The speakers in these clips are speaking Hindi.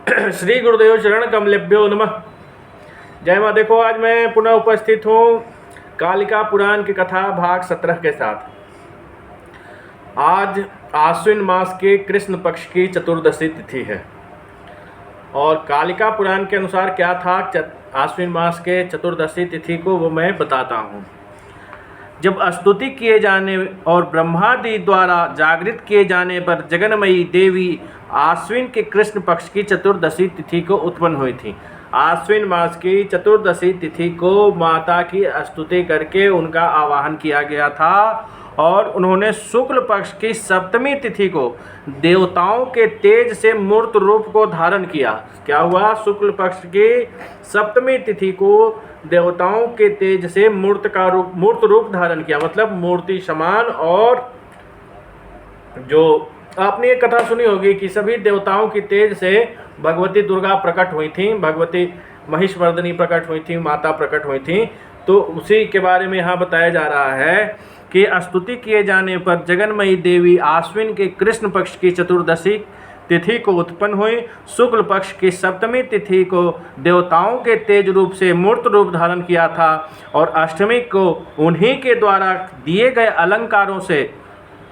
श्री गुरुदेव चरण कमलेभ्यो नमः। जय माँ। देखो, आज मैं पुनः उपस्थित हूँ कालिका पुराण की कथा भाग 17 के साथ। आज आश्विन मास के कृष्ण पक्ष की चतुर्दशी तिथि है और कालिका पुराण के अनुसार क्या था आश्विन मास के चतुर्दशी तिथि को, वो मैं बताता हूँ। जब स्तुति किए जाने और ब्रह्मादि द्वारा जागृत किए जाने पर जगन्मयी देवी आश्विन के कृष्ण पक्ष की चतुर्दशी तिथि को उत्पन्न हुई थी। आश्विन मास की चतुर्दशी तिथि को माता की स्तुति करके उनका आवाहन किया गया था और उन्होंने शुक्ल पक्ष की सप्तमी तिथि को देवताओं के तेज से मूर्त रूप को धारण किया। क्या हुआ? शुक्ल पक्ष की सप्तमी तिथि को देवताओं के तेज से मूर्त रूप धारण किया, मतलब मूर्ति समान। और जो आपने ये कथा सुनी होगी कि सभी देवताओं की तेज से भगवती दुर्गा प्रकट हुई थी, भगवती महिषमर्दिनी प्रकट हुई थी, माता प्रकट हुई थी। तो उसी के बारे में यहाँ बताया जा रहा है कि स्तुति किए जाने पर जगन्मयी देवी आश्विन के कृष्ण पक्ष की चतुर्दशी तिथि को उत्पन्न हुई। शुक्ल पक्ष की सप्तमी तिथि को देवताओं के तेज रूप से मूर्त रूप धारण किया था और अष्टमी को उन्हीं के द्वारा दिए गए अलंकारों से,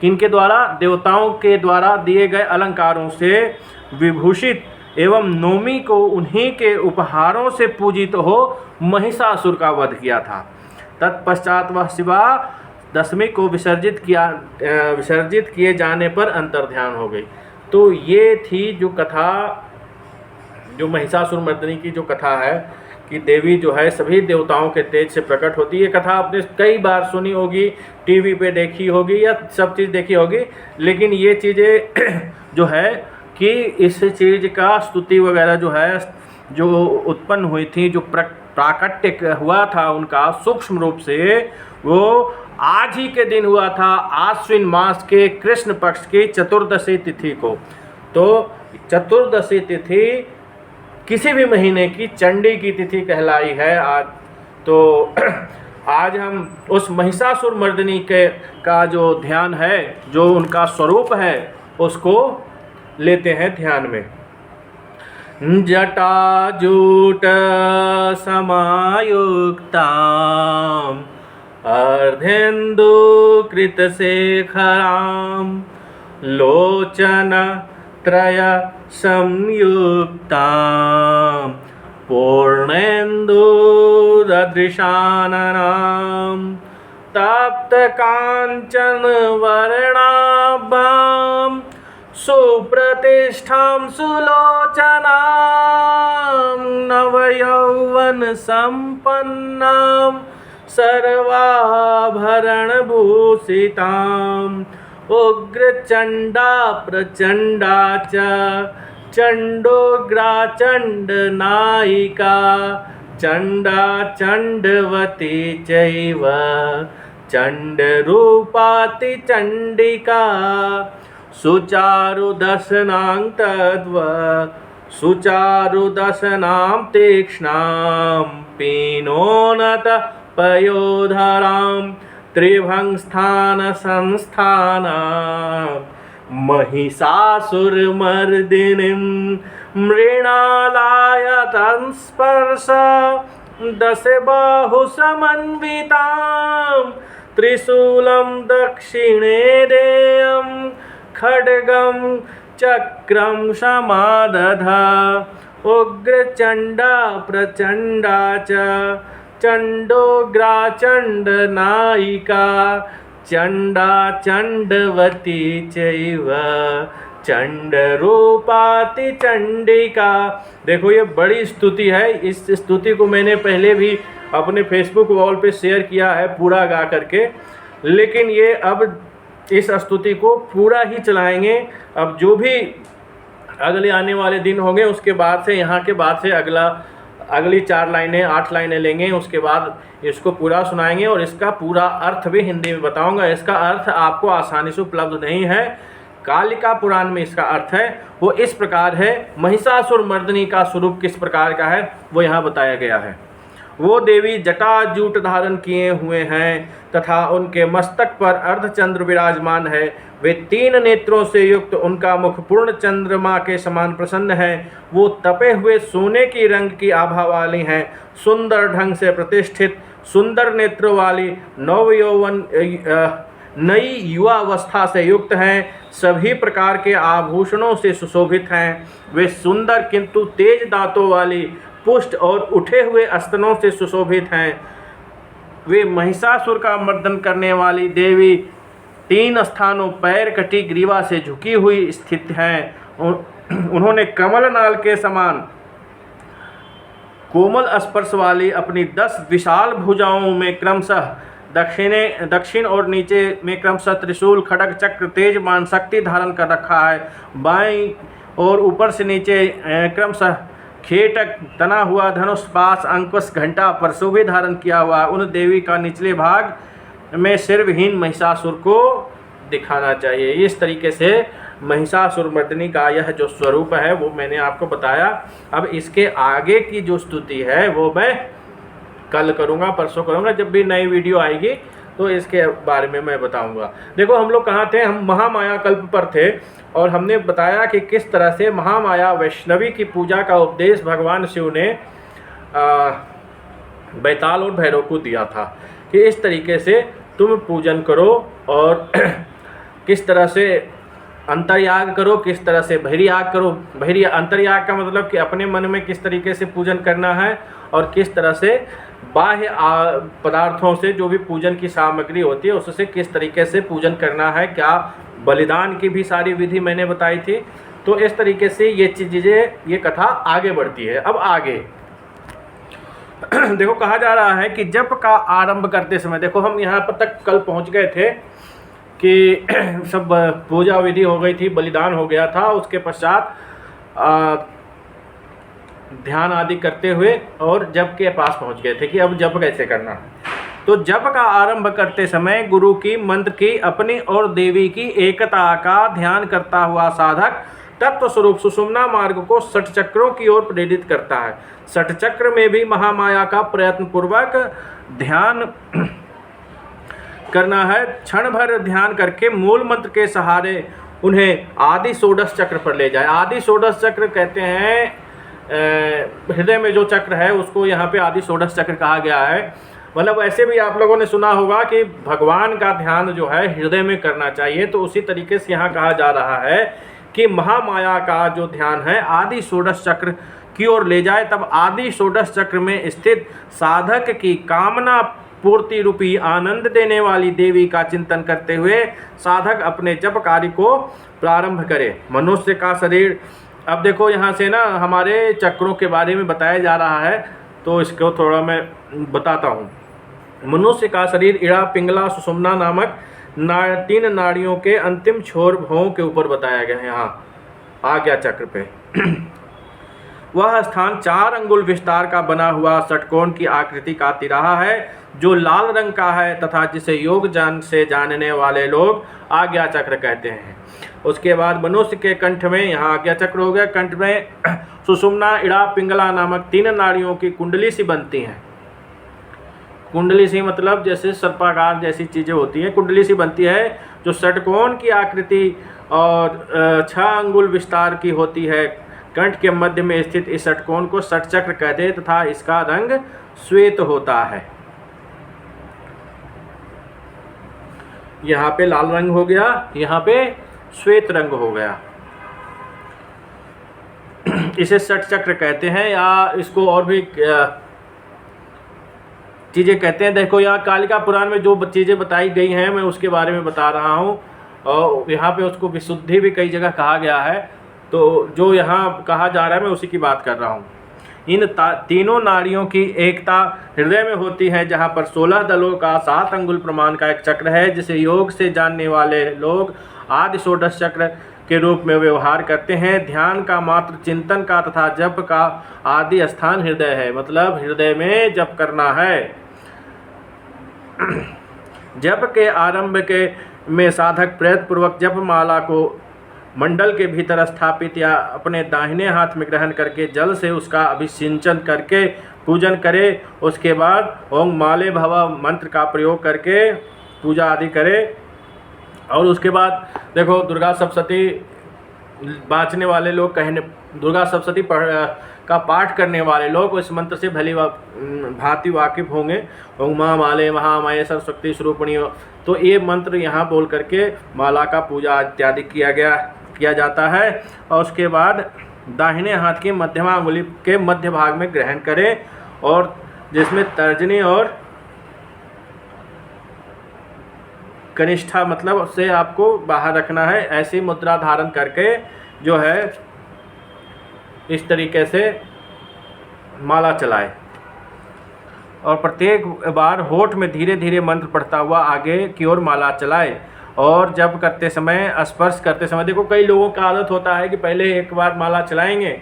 किनके द्वारा? देवताओं के द्वारा दिए गए अलंकारों से विभूषित एवं नवमी को उन्हीं के उपहारों से पूजित हो महिषासुर का वध किया था। तत्पश्चात वह शिवा दशमी को विसर्जित किए जाने पर अंतर्ध्यान हो गई। तो ये थी जो कथा, जो महिषासुर मर्दिनी की जो कथा है कि देवी जो है सभी देवताओं के तेज से प्रकट होती है। ये कथा आपने कई बार सुनी होगी, टीवी पे देखी होगी या सब चीज़ देखी होगी, लेकिन ये चीज़ें जो है कि इस चीज़ का स्तुति वगैरह जो है जो उत्पन्न हुई थी, जो प्राकट्य हुआ था उनका सूक्ष्म रूप से, वो आज ही के दिन हुआ था, आश्विन मास के कृष्ण पक्ष की चतुर्दशी तिथि को। तो चतुर्दशी तिथि किसी भी महीने की चंडी की तिथि कहलाई है आज। तो आज हम उस महिषासुर मर्दिनी का जो ध्यान है, जो उनका स्वरूप है, उसको लेते हैं ध्यान में। जटाजूट समायुक्तां अर्धेन्दु कृतशेखरां लोचन त्रय संयुक्तां पूर्णेन्दुदृशाननां तप्तकाञ्चन वर्णाभां सुप्रतिष्ठां सुलोचनां नवयौवन संपन्नां सर्वाभरणभूषितां उग्रचण्डा प्रचण्डा च चण्डोग्रा चण्डनायिका चण्डा चण्डवती चैव चण्डरूपाति चण्डिका सुचारुदशनां सुचारुदशनां तीक्ष्णां पीनोन्नत पयोधरां त्रिभंगस्थानसंस्थानां महिषासुरमर्दिनीं मृणालायतं स्पर्श दशबाहुसमन्वितां त्रिशूलं दक्षिणे देयं खड्गं चक्रं समादधा उग्रचण्डा प्रचण्डा च चण्डोग्रा चण्डनायिका चण्डा चण्डवती चैव चण्डरूपाति चण्डिका। देखो, ये बड़ी स्तुति है। इस स्तुति को मैंने पहले भी अपने फेसबुक वॉल पे शेयर किया है पूरा गा करके, लेकिन ये अब इस स्तुति को पूरा ही चलाएंगे। अब जो भी अगले आने वाले दिन होंगे उसके बाद से, यहाँ के बाद से अगली 4 लाइनें 8 लाइनें लेंगे, उसके बाद इसको पूरा सुनाएंगे और इसका पूरा अर्थ भी हिंदी में बताऊंगा। इसका अर्थ आपको आसानी से उपलब्ध नहीं है, कालिका पुराण में इसका अर्थ है वो इस प्रकार है। महिषासुर मर्दिनी का स्वरूप किस प्रकार का है वो यहाँ बताया गया है। वो देवी जटाजूट धारण किए हुए हैं तथा उनके मस्तक पर अर्धचंद्र विराजमान है। वे 3 नेत्रों से युक्त, उनका मुख पूर्ण चंद्रमा के समान प्रसन्न है। वो तपे हुए सोने की रंग की आभा वाली हैं, सुंदर ढंग से प्रतिष्ठित, सुंदर नेत्रों वाली, नवयौवन नई युवावस्था से युक्त हैं, सभी प्रकार के आभूषणों से सुशोभित हैं। वे सुंदर किंतु तेज दांतों वाली, पुष्ट और उठे हुए स्तनों से सुशोभित हैं। वे महिषासुर का मर्दन करने वाली देवी 3 स्थानों पैर कटी ग्रीवा से झुकी हुई स्थित हैं। उन्होंने कमल नाल के समान कोमल स्पर्श वाली अपनी 10 विशाल भुजाओं में क्रमशः दक्षिण और नीचे में क्रमशः त्रिशूल, खड्ग, चक्र, तेज मान शक्ति धारण कर रखा है। बाईं और ऊपर से नीचे क्रमशः खेटक, तना हुआ धनुष, पास, अंकुश, घंटा, परशु भी धारण किया हुआ। उन देवी का निचले भाग में सिरविहीन महिषासुर को दिखाना चाहिए। इस तरीके से महिषासुर मर्दिनी का यह जो स्वरूप है वो मैंने आपको बताया। अब इसके आगे की जो स्तुति है वो मैं कल करूँगा, परसों करूँगा, जब भी नई वीडियो आएगी तो इसके बारे में मैं बताऊँगा। देखो हम लोग कहाँ थे, हम महामाया कल्प पर थे और हमने बताया कि किस तरह से महामाया वैष्णवी की पूजा का उपदेश भगवान शिव ने बैताल और भैरव को दिया था कि इस तरीके से तुम पूजन करो और किस तरह से अंतर्याग करो, किस तरह से बहिर्याग करो। अंतर्याग का मतलब कि अपने मन में किस तरीके से पूजन करना है और किस तरह से बाह्य पदार्थों से जो भी पूजन की सामग्री होती है उससे किस तरीके से पूजन करना है, क्या बलिदान की भी सारी विधि मैंने बताई थी। तो इस तरीके से ये चीज़ें, ये कथा आगे बढ़ती है। अब आगे देखो कहा जा रहा है कि जप का आरंभ करते समय, देखो हम यहाँ पर तक कल पहुँच गए थे कि सब पूजा विधि हो गई थी, बलिदान हो गया था, उसके पश्चात ध्यान आदि करते हुए और जप के पास पहुंच गए थे कि अब जप कैसे करना है। तो जप का आरंभ करते समय गुरु की, मंत्र की, अपनी और देवी की एकता का ध्यान करता हुआ साधक तत्व स्वरूप सुषुम्ना मार्ग को 6 चक्रों की ओर प्रेरित करता है। 6 चक्र में भी महामाया का प्रयत्न पूर्वक ध्यान करना है। क्षण भर ध्यान करके मूल मंत्र के सहारे उन्हें आदि षोडश चक्र पर ले जाए। आदि षोडश चक्र कहते हैं, हृदय में जो चक्र है उसको यहाँ पे आदि षोडश चक्र कहा गया है। मतलब ऐसे भी आप लोगों ने सुना होगा कि भगवान का ध्यान जो है हृदय में करना चाहिए, तो उसी तरीके से यहाँ कहा जा रहा है कि महामाया का जो ध्यान है आदि षोडश चक्र की ओर ले जाए। तब आदि षोडश चक्र में स्थित साधक की कामना पूर्ति रूपी आनंद देने वाली देवी का चिंतन करते हुए साधक अपने जप कार्य को प्रारंभ करे। मनुष्य का शरीर, अब देखो यहाँ से ना हमारे चक्रों के बारे में बताया जा रहा है, तो इसको थोड़ा मैं बताता हूँ। मनुष्य का शरीर इड़ा, पिंगला, सुषुम्ना नामक 3 नाड़ियों के अंतिम छोर भवों के ऊपर बताया गया है। यहाँ आज्ञा चक्र पे वह स्थान 4 अंगुल विस्तार का बना हुआ षटकोण की आकृति का तिराहा है जो लाल रंग का है तथा जिसे योग जान से जानने वाले लोग आज्ञा चक्र कहते हैं। उसके बाद मनुष्य के कंठ में, यहाँ आज्ञा चक्र हो गया, कंठ में सुषुम्ना, इड़ा, पिंगला नामक 3 नाड़ियों की कुंडली सी बनती हैं। कुंडली सी मतलब जैसे सर्पाकार जैसी चीज़ें होती हैं, कुंडली सी बनती है जो षटकोण की आकृति और 6 अंगुल विस्तार की होती है। कंठ के मध्य में स्थित इस षटकोण को षटचक्र कहते हैं तथा इसका रंग श्वेत होता है। यहाँ पे लाल रंग हो गया, यहाँ पे श्वेत रंग हो गया। इसे षटचक्र कहते हैं या इसको और भी चीज़ें कहते हैं। देखो यहाँ कालिका पुराण में जो चीज़ें बताई गई हैं मैं उसके बारे में बता रहा हूँ, और यहाँ पे उसको विशुद्धि भी कई जगह कहा गया है, तो जो यहाँ कहा जा रहा है मैं उसी की बात कर रहा हूँ। इन तीनों नाड़ियों की एकता हृदय में होती है, जहाँ पर 16 दलों का 7 अंगुल प्रमाण का एक चक्र है जिसे योग से जानने वाले लोग आदि षोडश चक्र के रूप में व्यवहार करते हैं। ध्यान का मात्र चिंतन का तथा जप का आदि स्थान हृदय है, मतलब हृदय में जप करना है। जप के आरंभ के में साधक प्रयत्न पूर्वक जप माला को मंडल के भीतर स्थापित या अपने दाहिने हाथ में ग्रहण करके जल से उसका अभिसिंचन करके पूजन करे। उसके बाद ओम माले भव मंत्र का प्रयोग करके पूजा आदि करे। और उसके बाद देखो दुर्गा सप्तशती बाँचने वाले लोग कहने, दुर्गा सप्तशती का पाठ करने वाले लोग इस मंत्र से भली भांति वाकिफ होंगे। ओम माँ माले महामाये सरस्वती स्वरूपिणी। तो ये मंत्र यहाँ बोल करके माला का पूजा इत्यादि किया जाता है। और उसके बाद दाहिने हाथ की मध्यमा अंगुली के मध्य भाग में ग्रहण करें और जिसमें तर्जनी और कनिष्ठा मतलब उससे आपको बाहर रखना है। ऐसी मुद्रा धारण करके जो है इस तरीके से माला चलाए और प्रत्येक बार होठ में धीरे धीरे मंत्र पढ़ता हुआ आगे की ओर माला चलाए। और जब करते समय स्पर्श करते समय, देखो कई लोगों का आदत होता है कि पहले एक बार माला चलाएंगे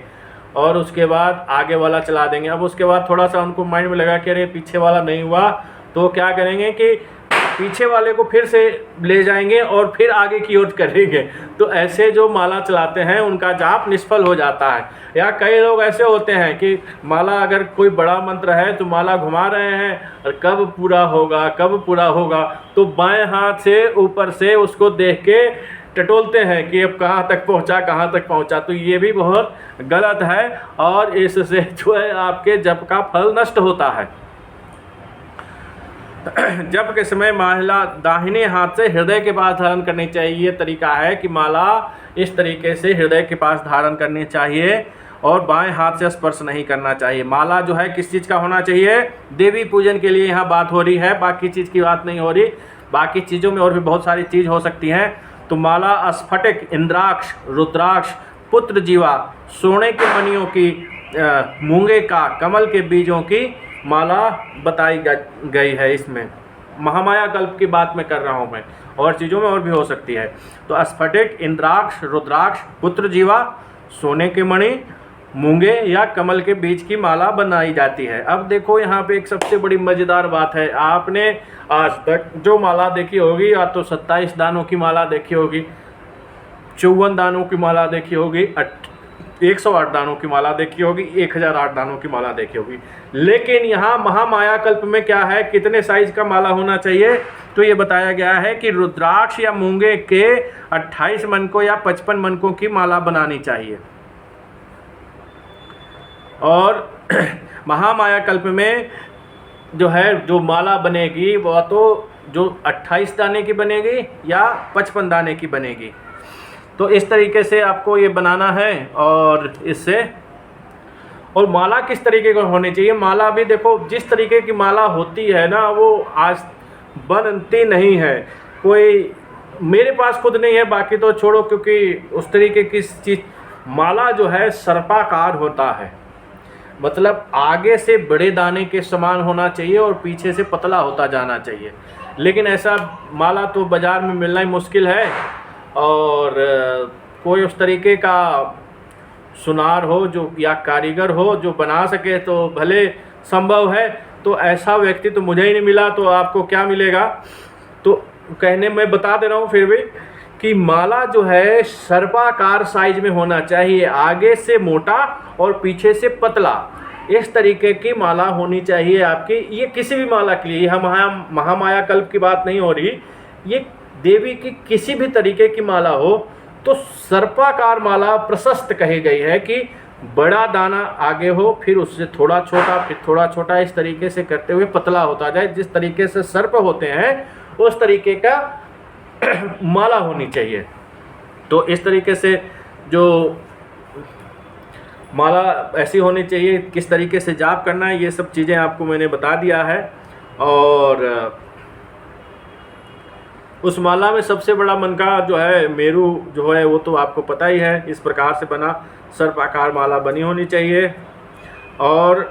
और उसके बाद आगे वाला चला देंगे। अब उसके बाद थोड़ा सा उनको माइंड में लगा कि अरे पीछे वाला नहीं हुआ, तो क्या करेंगे कि पीछे वाले को फिर से ले जाएंगे और फिर आगे की ओर करेंगे। तो ऐसे जो माला चलाते हैं उनका जाप निष्फल हो जाता है। या कई लोग ऐसे होते हैं कि माला अगर कोई बड़ा मंत्र है तो माला घुमा रहे हैं और कब पूरा होगा कब पूरा होगा, तो बाएं हाथ से ऊपर से उसको देख के टटोलते हैं कि अब कहाँ तक पहुँचा। तो ये भी बहुत गलत है और इससे जो है आपके जप का फल नष्ट होता है। जप के समय माला दाहिने हाथ से हृदय के पास धारण करनी चाहिए। ये तरीका है कि माला इस तरीके से हृदय के पास धारण करनी चाहिए और बाएं हाथ से स्पर्श नहीं करना चाहिए। माला जो है किस चीज़ का होना चाहिए? देवी पूजन के लिए यहाँ बात हो रही है, बाकी चीज़ की बात नहीं हो रही। बाकी चीज़ों में और भी बहुत सारी चीज़ हो सकती हैं। तो माला स्फटिक, इंद्राक्ष, रुद्राक्ष, पुत्र जीवा, सोने के मणियों की, मूंगे का, कमल के बीजों की माला बताई गई है। इसमें महामाया कल्प की बात मैं कर रहा हूँ मैं, और चीज़ों में और भी हो सकती है। तो स्फटिक, इंद्राक्ष, रुद्राक्ष, पुत्र जीवा, सोने के मणि, मूंगे या कमल के बीज की माला बनाई जाती है। अब देखो यहाँ पे एक सबसे बड़ी मज़ेदार बात है। आपने आज तक जो माला देखी होगी या तो 27 दानों की माला देखी होगी, 54 दानों की माला देखी होगी, 108 दानों की माला देखी होगी, 1008 दानों की माला देखी होगी। लेकिन यहाँ महामाया कल्प में क्या है, कितने साइज का माला होना चाहिए? तो ये बताया गया है कि रुद्राक्ष या मूंगे के 28 मनकों या 55 मनकों की माला बनानी चाहिए। और महामाया कल्प में जो है जो माला बनेगी वह तो जो 28 दाने की बनेगी या 55 दाने की बनेगी। तो इस तरीके से आपको ये बनाना है। और इससे और माला किस तरीके की होनी चाहिए? माला भी देखो जिस तरीके की माला होती है ना वो आज बनती नहीं है। कोई मेरे पास खुद नहीं है, बाकी तो छोड़ो, क्योंकि उस तरीके की चीज़ माला जो है सर्पाकार होता है। मतलब आगे से बड़े दाने के समान होना चाहिए और पीछे से पतला होता जाना चाहिए। लेकिन ऐसा माला तो बाज़ार में मिलना ही मुश्किल है। और कोई उस तरीके का सुनार हो जो या कारीगर हो जो बना सके तो भले संभव है। तो ऐसा व्यक्ति तो मुझे ही नहीं मिला, तो आपको क्या मिलेगा? तो कहने मैं बता दे रहा हूँ फिर भी कि माला जो है सर्पाकार साइज में होना चाहिए, आगे से मोटा और पीछे से पतला। इस तरीके की माला होनी चाहिए आपकी। ये किसी भी माला के लिए, हम महामाया कल्प की बात नहीं हो रही, ये देवी की किसी भी तरीके की माला हो तो सर्पाकार माला प्रशस्त कही गई है कि बड़ा दाना आगे हो, फिर उससे थोड़ा छोटा, फिर थोड़ा छोटा, इस तरीके से करते हुए पतला होता जाए। जिस तरीके से सर्प होते हैं उस तरीके का माला होनी चाहिए। तो इस तरीके से जो माला ऐसी होनी चाहिए, किस तरीके से जाप करना है, ये सब चीज़ें आपको मैंने बता दिया है। और उस माला में सबसे बड़ा मन का जो है मेरू जो है वो तो आपको पता ही है। इस प्रकार से बना सर्पाकार माला बनी होनी चाहिए। और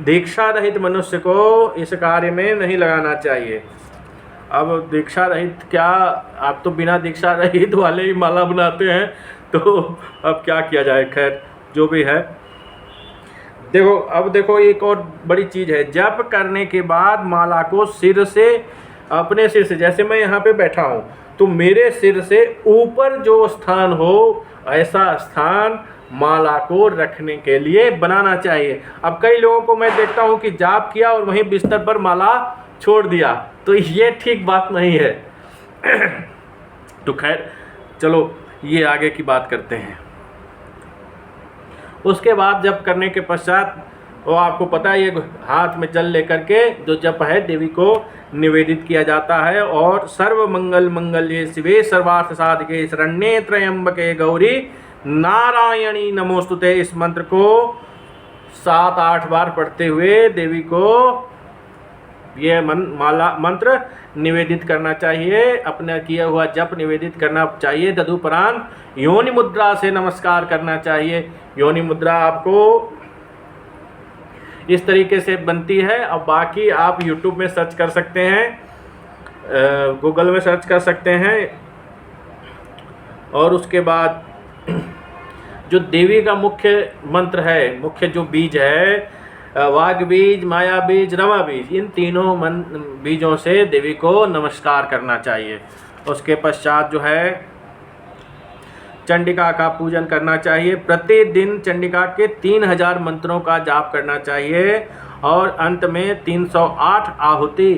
दीक्षा रहित मनुष्य को इस कार्य में नहीं लगाना चाहिए। अब दीक्षा रहित क्या, आप तो बिना दीक्षा रहित वाले ही माला बनाते हैं, तो अब क्या किया जाए। खैर जो भी है, देखो अब देखो एक और बड़ी चीज़ है। जप करने के बाद माला को सिर से, अपने सिर से, जैसे मैं यहाँ पे बैठा हूँ तो मेरे सिर से ऊपर जो स्थान हो ऐसा स्थान माला को रखने के लिए बनाना चाहिए। अब कई लोगों को मैं देखता हूँ कि जाप किया और वहीं बिस्तर पर माला छोड़ दिया, तो ये ठीक बात नहीं है। तो खैर चलो ये आगे की बात करते हैं। उसके बाद जप करने के पश्चात वो आपको पता है, ये हाथ में जल लेकर के जो जप है देवी को निवेदित किया जाता है। और सर्व मंगल मंगल्ये शिवे सर्वार्थ साधके शरण्ये त्र्यंबके गौरी नारायणी नमोस्तुते, इस मंत्र को 7-8 बार पढ़ते हुए देवी को ये मंत्र निवेदित करना चाहिए, अपना किया हुआ जप निवेदित करना चाहिए। तदुपरांत योनि मुद्रा से नमस्कार करना चाहिए। योनि मुद्रा आपको इस तरीके से बनती है। अब बाकी आप YouTube में सर्च कर सकते हैं, गूगल में सर्च कर सकते हैं। और उसके बाद जो देवी का मुख्य मंत्र है, मुख्य जो बीज है, वाग बीज, माया बीज, रमा बीज, इन तीनों बीजों से देवी को नमस्कार करना चाहिए। उसके पश्चात जो है चंडिका का पूजन करना चाहिए। प्रतिदिन चंडिका के 3000 मंत्रों का जाप करना चाहिए। और अंत में 308 आहुति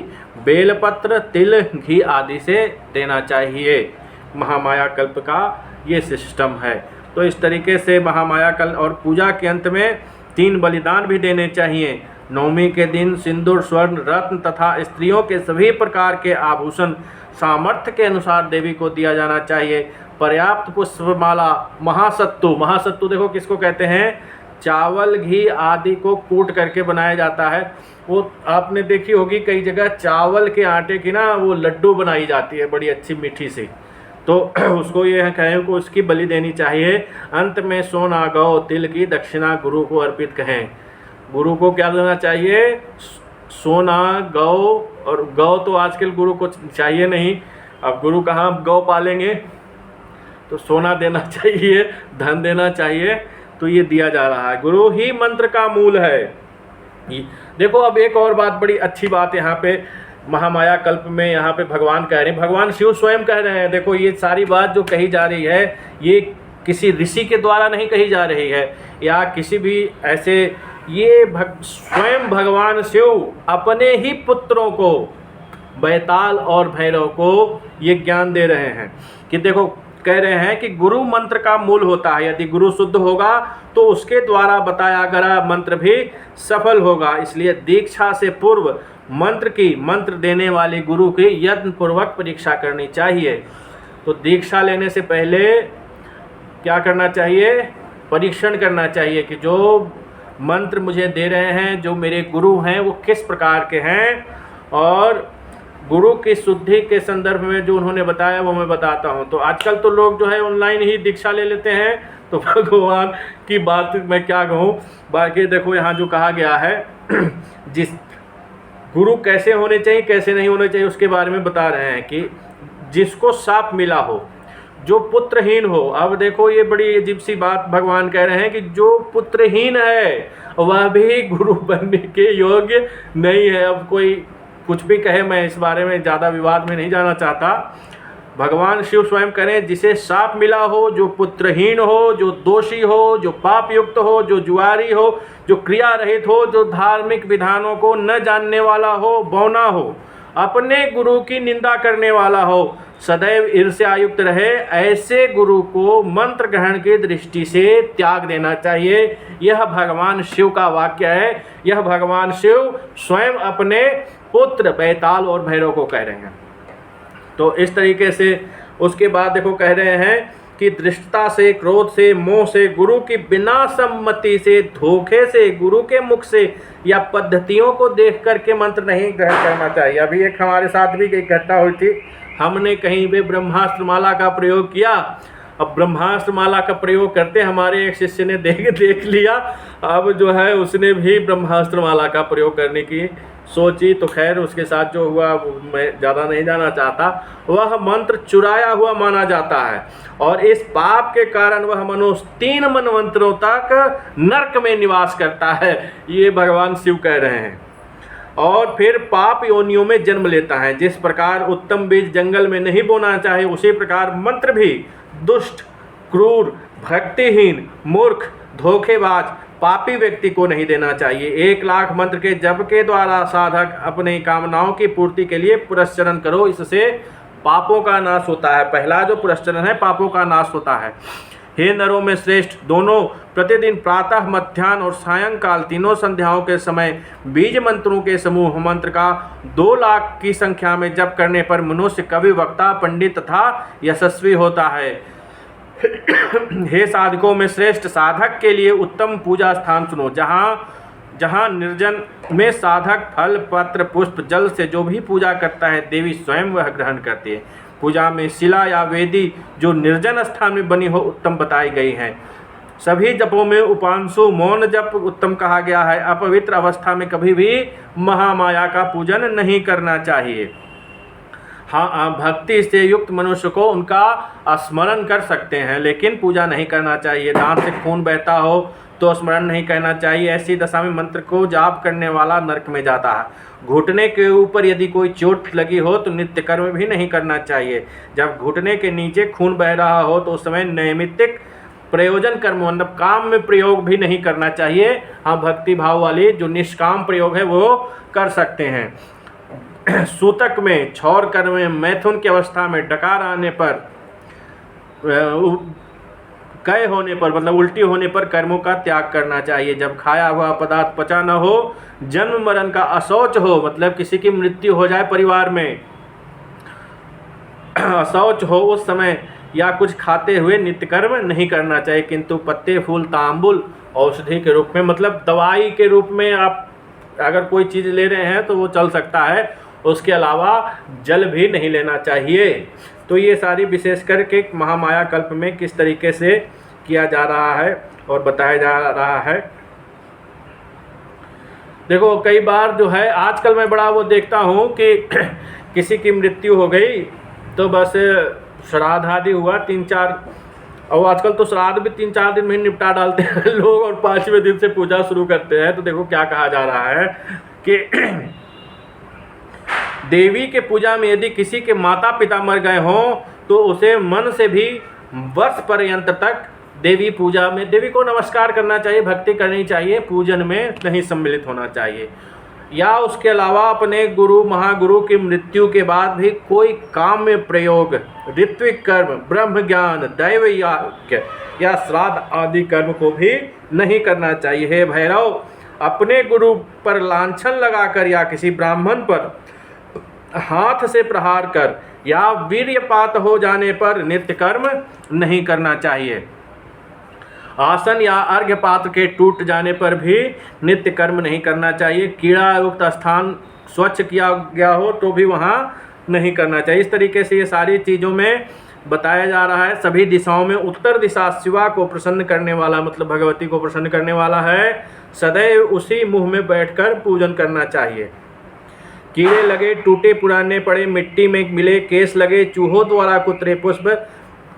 बेलपत्र, तिल, घी आदि से देना चाहिए। महामाया कल्प का ये सिस्टम है। तो इस तरीके से महामाया कल्प और पूजा के अंत में 3 बलिदान भी देने चाहिए। नवमी के दिन सिंदूर, स्वर्ण, रत्न तथा स्त्रियों के सभी प्रकार के आभूषण सामर्थ्य के अनुसार देवी को दिया जाना चाहिए। पर्याप्त पुष्पमाला, महासत्तु देखो किसको कहते हैं, चावल, घी आदि को कूट करके बनाया जाता है। वो आपने देखी होगी कई जगह चावल के आटे की ना वो लड्डू बनाई जाती है बड़ी अच्छी मीठी सी, तो उसको ये कहें को उसकी बलि देनी चाहिए। अंत में सोना, गौ, तिल की दक्षिणा गुरु को अर्पित कहें। गुरु को क्या देना चाहिए, सोना, गौ, और गौ तो आजकल गुरु को चाहिए नहीं, अब गुरु कहाँ गौ पालेंगे, तो सोना देना चाहिए, धन देना चाहिए, तो ये दिया जा रहा है। गुरु ही मंत्र का मूल है। देखो अब एक और बात, बड़ी अच्छी बात यहाँ पे महामाया कल्प में यहाँ पे भगवान कह रहे हैं, भगवान शिव स्वयं कह रहे हैं। देखो ये सारी बात जो कही जा रही है ये किसी ऋषि के द्वारा नहीं कही जा रही है या किसी भी ऐसे, ये स्वयं भगवान शिव अपने ही पुत्रों को, बैताल और भैरव को ये ज्ञान दे रहे हैं कि देखो, कह रहे हैं कि गुरु मंत्र का मूल होता है। यदि गुरु शुद्ध होगा तो उसके द्वारा बताया गया मंत्र भी सफल होगा। इसलिए दीक्षा से पूर्व मंत्र देने वाले गुरु की यत्न पूर्वक परीक्षा करनी चाहिए। तो दीक्षा लेने से पहले क्या करना चाहिए, परीक्षण करना चाहिए कि जो मंत्र मुझे दे रहे हैं, जो मेरे गुरु हैं, वो किस प्रकार के हैं। और गुरु की शुद्धि के संदर्भ में जो उन्होंने बताया वो मैं बताता हूँ। तो आजकल तो लोग जो है ऑनलाइन ही दीक्षा ले लेते हैं, तो भगवान की बात मैं क्या कहूँ। बाकी देखो यहाँ जो कहा गया है जिस गुरु कैसे होने चाहिए कैसे नहीं होने चाहिए उसके बारे में बता रहे हैं कि जिसको साप मिला हो, जो पुत्रहीन हो। अब देखो ये बड़ी अजीब सी बात भगवान कह रहे हैं कि जो पुत्रहीन है वह भी गुरु बनने के योग्य नहीं है। अब कोई कुछ भी कहे, मैं इस बारे में ज़्यादा विवाद में नहीं जाना चाहता। भगवान शिव स्वयं करें जिसे साप मिला हो, जो पुत्रहीन हो, जो दोषी हो, जो पाप युक्त हो, जो जुआरी हो, जो क्रिया रहित हो, जो धार्मिक विधानों को न जानने वाला हो, बौना हो, अपने गुरु की निंदा करने वाला हो, सदैव ईर्ष्यायुक्त रहे, ऐसे गुरु को मंत्र ग्रहण की दृष्टि से त्याग देना चाहिए। यह भगवान शिव का वाक्य है। यह भगवान शिव स्वयं अपने पुत्र बैताल और भैरव को कह रहे हैं। तो इस तरीके से उसके बाद देखो कह रहे हैं कि दृष्टता से, क्रोध से, मोह से, गुरु की बिना सम्मति से, धोखे से, गुरु के मुख से या पद्धतियों को देख करके मंत्र नहीं ग्रहण करना चाहिए। अभी एक हमारे साथ भी एक घटना हुई थी, हमने कहीं पे ब्रह्मास्त्र माला का प्रयोग किया। अब ब्रह्मास्त्र माला का प्रयोग करते हमारे एक शिष्य ने देख लिया, अब जो है उसने भी ब्रह्मास्त्र माला का प्रयोग करने की सोची। तो खैर उसके साथ जो हुआ मैं ज़्यादा नहीं जाना चाहता। वह मंत्र चुराया हुआ माना जाता है और इस पाप के कारण वह मनुष्य 3 मनवंतरों तक नरक में निवास करता है, ये भगवान शिव कह रहे हैं। और फिर पाप योनियों में जन्म लेता है। जिस प्रकार उत्तम बीज जंगल में नहीं बोना चाहिए, उसी प्रकार मंत्र भी दुष्ट, क्रूर, भक्तिहीन, मूर्ख, धोखेबाज, पापी व्यक्ति को नहीं देना चाहिए। 1,00,000 मंत्र के जप के द्वारा साधक अपनी कामनाओं की पूर्ति के लिए पुरस्चरण करो, इससे पापों का नाश होता है। पहला जो पुरस्चरण है, पापों का नाश होता है। हे नरों में श्रेष्ठ, दोनों प्रतिदिन प्रातः, मध्याह्न और सायंकाल तीनों संध्याओं के समय बीज मंत्रों के समूह मंत्र का 2,00,000 की संख्या में जप करने पर मनुष्य कवि, वक्ता, पंडित तथा यशस्वी होता है। हे साधकों में श्रेष्ठ, साधक के लिए उत्तम पूजा स्थान चुनो। जहाँ निर्जन में साधक फल, पत्र, पुष्प, जल से जो भी पूजा करता है, देवी स्वयं वह ग्रहण करती है। पूजा में शिला या वेदी जो निर्जन स्थान में बनी हो उत्तम बताई गई हैं। सभी जपों में उपांशु मौन जप उत्तम कहा गया है। अपवित्र अवस्था में कभी भी महामाया का पूजन नहीं करना चाहिए। हाँ, भक्ति से युक्त मनुष्य को उनका स्मरण कर सकते हैं, लेकिन पूजा नहीं करना चाहिए। दांत से खून बहता हो तो स्मरण नहीं करना चाहिए। ऐसी दशा में मंत्र को जाप करने वाला नरक में जाता है। घुटने के ऊपर यदि कोई चोट लगी हो तो नित्य कर्म भी नहीं करना चाहिए। जब घुटने के नीचे खून बह रहा हो तो उस समय नैमित्तिक प्रयोजन कर्म मतलब काम में प्रयोग भी नहीं करना चाहिए। हाँ, भक्ति भाव वाली जो निष्काम प्रयोग है वो कर सकते हैं। सूतक में, क्षौर कर्म में, मैथुन की अवस्था में, डकार आने पर, कय होने पर मतलब उल्टी होने पर कर्मों का त्याग करना चाहिए। जब खाया हुआ पदार्थ पचा न हो, जन्म मरण का अशौच हो मतलब किसी की मृत्यु हो जाए परिवार में, अशौच हो, उस समय या कुछ खाते हुए नित्य कर्म नहीं करना चाहिए। किंतु पत्ते, फूल, तांबुल औषधि के रूप में मतलब दवाई के रूप में आप अगर कोई चीज़ ले रहे हैं तो वो चल सकता है। उसके अलावा जल भी नहीं लेना चाहिए। तो ये सारी विशेष करके महामाया कल्प में किस तरीके से किया जा रहा है और बताया जा रहा है। देखो, कई बार जो है आजकल मैं बड़ा वो देखता हूँ कि किसी की मृत्यु हो गई तो बस श्राद्ध आदि हुआ 3-4, और आजकल तो श्राद्ध भी 3-4 दिन में ही निपटा डालते हैं लोग और 5वें दिन से पूजा शुरू करते हैं। तो देखो क्या कहा जा रहा है कि देवी के पूजा में यदि किसी के माता पिता मर गए हों तो उसे मन से भी वर्ष पर्यंत तक देवी पूजा में देवी को नमस्कार करना चाहिए, भक्ति करनी चाहिए, पूजन में नहीं सम्मिलित होना चाहिए। या उसके अलावा अपने गुरु महागुरु की मृत्यु के बाद भी कोई काम में प्रयोग, ऋत्विक कर्म, ब्रह्म ज्ञान, दैव यज्ञ या श्राद्ध आदि कर्म को भी नहीं करना चाहिए। हे भैरव, अपने गुरु पर लांछन लगाकर या किसी ब्राह्मण पर हाथ से प्रहार कर या वीर्यपात हो जाने पर नित्य कर्म नहीं करना चाहिए। आसन या अर्घ्य पात्र के टूट जाने पर भी नित्य कर्म नहीं करना चाहिए। कीड़ा युक्त स्थान स्वच्छ किया गया हो तो भी वहाँ नहीं करना चाहिए। इस तरीके से ये सारी चीज़ों में बताया जा रहा है। सभी दिशाओं में उत्तर दिशा शिवा को प्रसन्न करने वाला मतलब भगवती को प्रसन्न करने वाला है। सदैव उसी मुँह में बैठकर पूजन करना चाहिए। कीड़े लगे, टूटे पुराने पड़े, मिट्टी में मिले केस लगे, चूहों द्वारा कुतरे पुष्प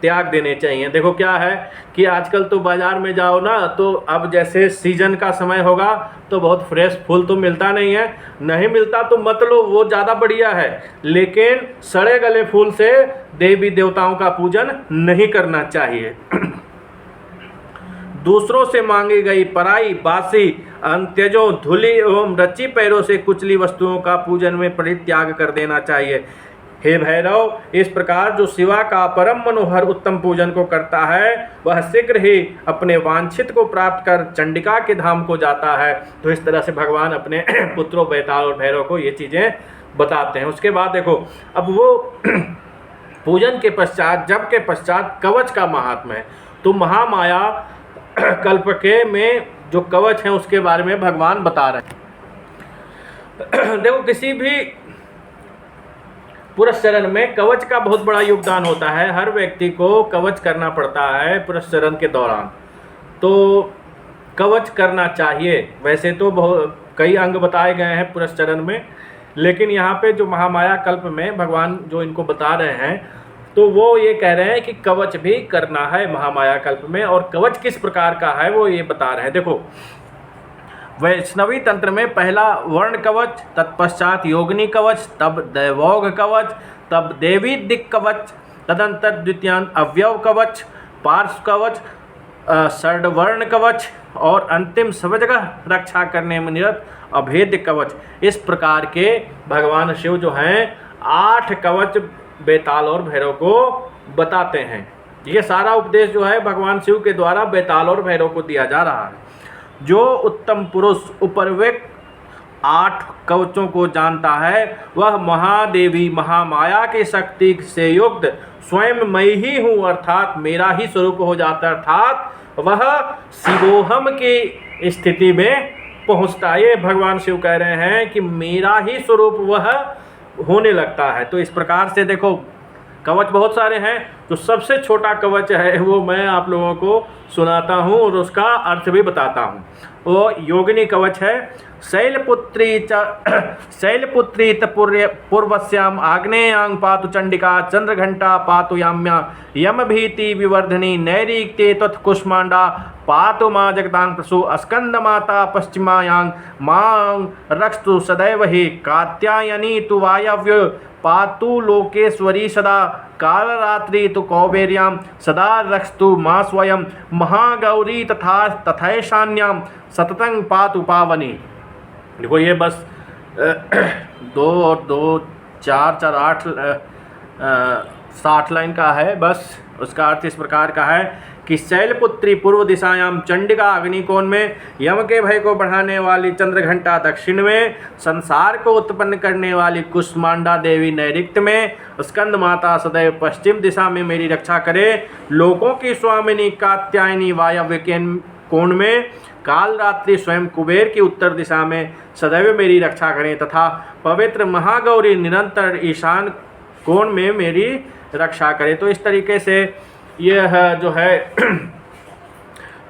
त्याग देने चाहिए। देखो क्या है कि आजकल तो बाज़ार में जाओ ना तो अब जैसे सीजन का समय होगा तो बहुत फ्रेश फूल तो मिलता नहीं है, नहीं मिलता तो मत लो, वो ज़्यादा बढ़िया है। लेकिन सड़े गले फूल से देवी देवताओं का पूजन नहीं करना चाहिए। दूसरों से मांगी गई पराई, बासी, अंत्यजों, धुली एवं रची पैरों से कुचली वस्तुओं का पूजन में परित्याग कर देना चाहिए। हे भैरव, इस प्रकार जो शिवा का परम मनोहर उत्तम पूजन को करता है वह शीघ्र ही अपने वांछित को प्राप्त कर चंडिका के धाम को जाता है। तो इस तरह से भगवान अपने पुत्रों बैताल और भैरव को ये चीज़ें बताते हैं। उसके बाद देखो, अब वो पूजन के पश्चात, जप के पश्चात कवच का महात्म्य है। तो महामाया कल्प के में जो कवच हैं उसके बारे में भगवान बता रहे हैं। देखो, किसी भी पुरस्चरण में कवच का बहुत बड़ा योगदान होता है। हर व्यक्ति को कवच करना पड़ता है पुरस्चरण के दौरान, तो कवच करना चाहिए। वैसे तो बहुत कई अंग बताए गए हैं पुरस्चरण में, लेकिन यहाँ पे जो महामाया कल्प में भगवान जो इनको बता रहे हैं तो वो ये कह रहे हैं कि कवच भी करना है महामाया कल्प में। और कवच किस प्रकार का है वो ये बता रहे हैं। देखो, वैष्णवी तंत्र में पहला वर्ण कवच, तत्पश्चात योगिनी कवच, तब दैवोग कवच, तब देवी दिक् कवच, तदंतर द्वितीयांत अवयव कवच, पार्श्व कवच, षड्वर्ण कवच और अंतिम सब जगह रक्षा करने में निरत अभेद्य कवच। इस प्रकार के भगवान शिव जो हैं 8 कवच बेताल और भैरव को बताते हैं। ये सारा उपदेश जो है भगवान शिव के द्वारा बेताल और भैरव को दिया जा रहा है। जो उत्तम पुरुष उपरयुक्त 8 कवचों को जानता है वह महादेवी महामाया की शक्ति से युक्त स्वयं मैं ही हूँ, अर्थात मेरा ही स्वरूप हो जाता है, अर्थात वह शिवोहम की स्थिति में पहुँचता है। ये भगवान शिव कह रहे हैं कि मेरा ही स्वरूप वह होने लगता है। तो इस प्रकार से देखो कवच बहुत सारे हैं, तो सबसे छोटा कवच है वो मैं आप लोगों को सुनाता हूँ और उसका अर्थ भी बताता हूँ। वो योगिनी कवच है। शैलपुत्री पूर्वस्याम आग्नेयांग पातु चंडिका, चंद्रघंटा पातु याम्या, यम भीति विवर्धनी नैऋत्ये तत्कुष्मांडा पातु माँ जगदांग प्रसु, स्कंद माता पश्चिमायांग मां रक्षतु सदैव ही, कात्यायनी तु वायव्य पातु लोकेश्वरी सदा, कालरात्रि तु कौबेर्याम सदा रक्षतु माँ स्वयं, महागौरी तथैशान्याम सततं पातु पावनी। देखो ये बस 2 और 2 4 4 8 60 लाइन का है। बस उसका अर्थ इस प्रकार का है कि शैलपुत्री पूर्व दिशायाम, चंडिका अग्निकोण में, यम के भय को बढ़ाने वाली चंद्रघंटा दक्षिण में, संसार को उत्पन्न करने वाली कुष्मांडा देवी नैऋत्य में, स्कंद माता सदैव पश्चिम दिशा में मेरी रक्षा करे, लोकों की स्वामिनी कात्यायनी वायव्य के कोण में, काल रात्रि स्वयं कुबेर की उत्तर दिशा में सदैव मेरी रक्षा करें, तथा पवित्र महागौरी निरंतर ईशान कोण में मेरी रक्षा करें। तो इस तरीके से यह जो है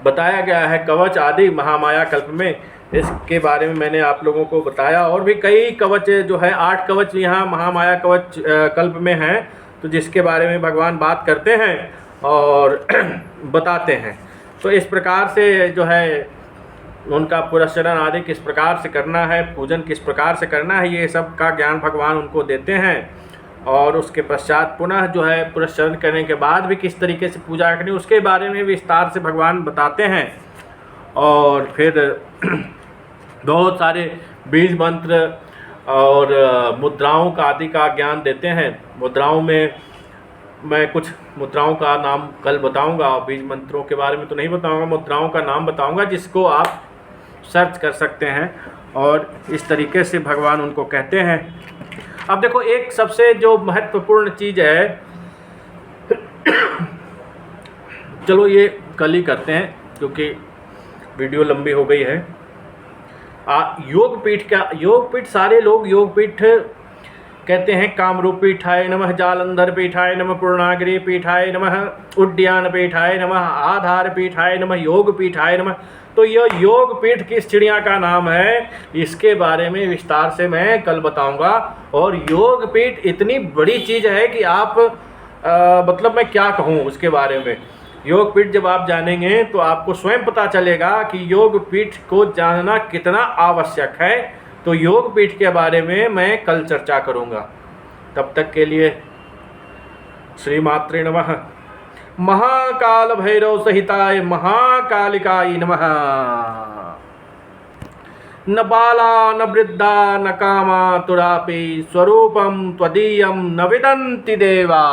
बताया गया है कवच आदि महामाया कल्प में। इसके बारे में मैंने आप लोगों को बताया। और भी कई कवच जो है 8 कवच यहाँ महामाया कवच कल्प में हैं, तो जिसके बारे में भगवान बात करते हैं और बताते हैं। तो इस प्रकार से जो है उनका पुरस्चरण आदि किस प्रकार से करना है, पूजन किस प्रकार से करना है, ये सब का ज्ञान भगवान उनको देते हैं। और उसके पश्चात पुनः जो है पुरस्चरण करने के बाद भी किस तरीके से पूजा करनी उसके बारे में विस्तार से भगवान बताते हैं। और फिर बहुत सारे बीज मंत्र और मुद्राओं का आदि का ज्ञान देते हैं। मुद्राओं में मैं कुछ मुद्राओं का नाम कल बताऊंगा, बीज मंत्रों के बारे में तो नहीं बताऊंगा, मुद्राओं का नाम बताऊंगा जिसको आप सर्च कर सकते हैं। और इस तरीके से भगवान उनको कहते हैं। अब देखो एक सबसे जो महत्वपूर्ण चीज़ है, चलो ये कल ही करते हैं क्योंकि वीडियो लंबी हो गई है। योग पीठ सारे लोग योग पीठ कहते हैं। कामरूप पीठाय नमः, जालंधर पीठाय नमः, पूर्णागिरि पीठाय नमः, उद्यान पीठाय नमः, आधार पीठाय नमः, योग पीठाय नमः। तो यह योग पीठ किस चिड़िया का नाम है, इसके बारे में विस्तार से मैं कल बताऊंगा। और योग पीठ इतनी बड़ी चीज़ है कि आप मतलब मैं क्या कहूँ उसके बारे में। योग पीठ जब आप जानेंगे तो आपको स्वयं पता चलेगा कि योग पीठ को जानना कितना आवश्यक है। तो योग पीठ के बारे में मैं कल चर्चा करूँगा। तब तक के लिए श्री मात्रे नमः। महाकाल भैरव सहिताय महाकालिकाय नमः। न बाला न वृद्धा न कामा तुरापि, स्वरूपम त्वदीयम न विदन्ति देवा।